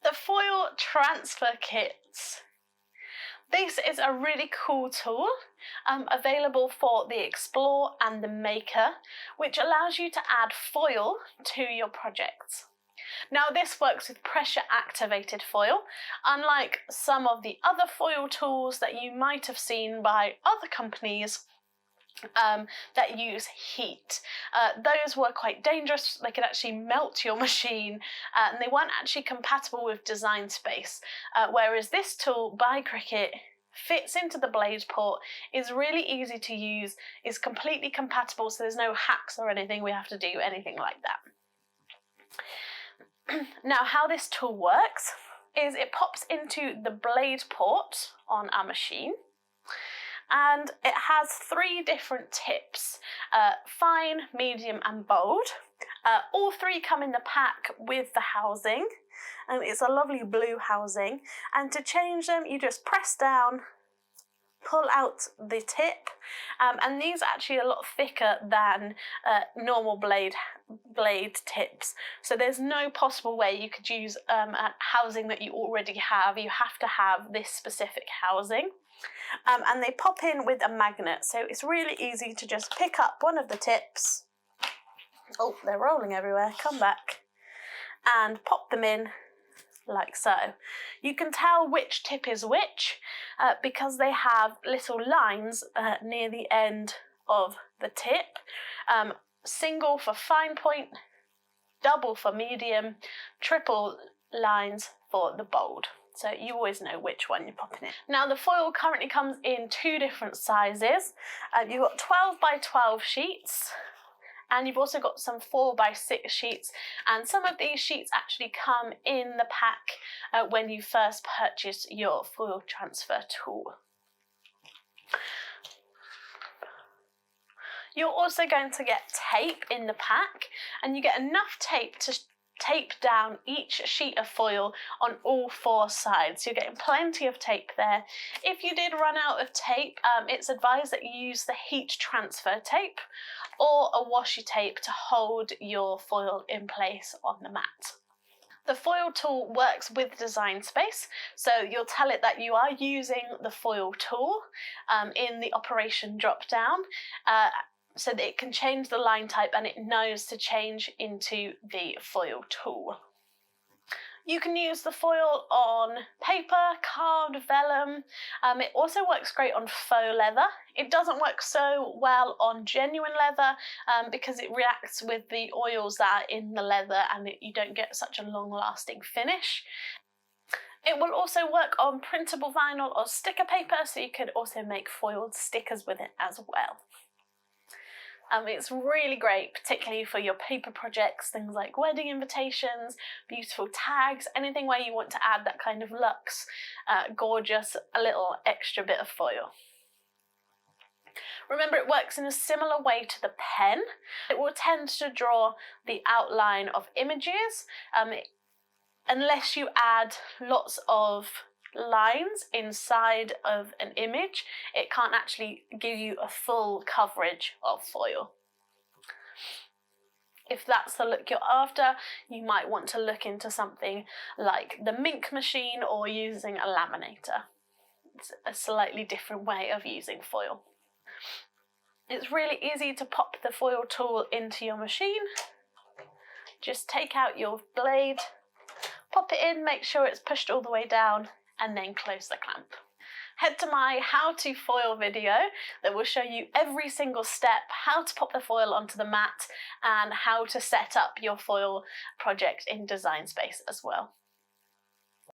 The Foil Transfer Kit. This is a really cool tool available for the Explore and the Maker, which allows you to add foil to your projects. Now this works with pressure activated foil, unlike some of the other foil tools that you might have seen by other companies that use heat. Those were quite dangerous. They could actually melt your machine and they weren't actually compatible with design space, whereas this tool by Cricut fits into the blade port, is really easy to use, is completely compatible, so there's no hacks or anything we have to do anything like that. Now how this tool works is it pops into the blade port on our machine, and it has 3 different tips, fine, medium and bold. All 3 come in the pack with the housing, and it's a lovely blue housing, and to change them you just press down, pull out the tip, and these are actually a lot thicker than normal blade tips, so there's no possible way you could use a housing that you already have. You have to have this specific housing. And they pop in with a magnet, so it's really easy to just pick up one of the tips. Oh, they're rolling everywhere, come back, and pop them in like so. You can tell which tip is which because they have little lines near the end of the tip. Single for fine point, double for medium, triple lines for the bold. So you always know which one you're popping in. Now the foil currently comes in 2 different sizes. You've got 12 by 12 sheets, and you've also got some 4 by 6 sheets, and some of these sheets actually come in the pack when you first purchase your foil transfer tool. You're also going to get tape in the pack, and you get enough tape to tape down each sheet of foil on all 4 sides. You're getting plenty of tape there. If you did run out of tape, it's advised that you use the heat transfer tape or a washi tape to hold your foil in place on the mat. The foil tool works with design space, so you'll tell it that you are using the foil tool in the operation drop down, so that it can change the line type and it knows to change into the foil tool. You can use the foil on paper, carved vellum. It also works great on faux leather. It doesn't work so well on genuine leather because it reacts with the oils that are in the leather and you don't get such a long-lasting finish. It will also work on printable vinyl or sticker paper, so you could also make foiled stickers with it as well. It's really great, particularly for your paper projects, things like wedding invitations, beautiful tags, anything where you want to add that kind of luxe, gorgeous, a little extra bit of foil. Remember, it works in a similar way to the pen. It will tend to draw the outline of images, unless you add lots of lines inside of an image, it can't actually give you a full coverage of foil. If that's the look you're after, you might want to look into something like the Mink machine or using a laminator. It's a slightly different way of using foil. It's really easy to pop the foil tool into your machine. Just take out your blade, pop it in, make sure it's pushed all the way down, and then close the clamp. Head to my how to foil video that will show you every single step, how to pop the foil onto the mat and how to set up your foil project in Design Space as well.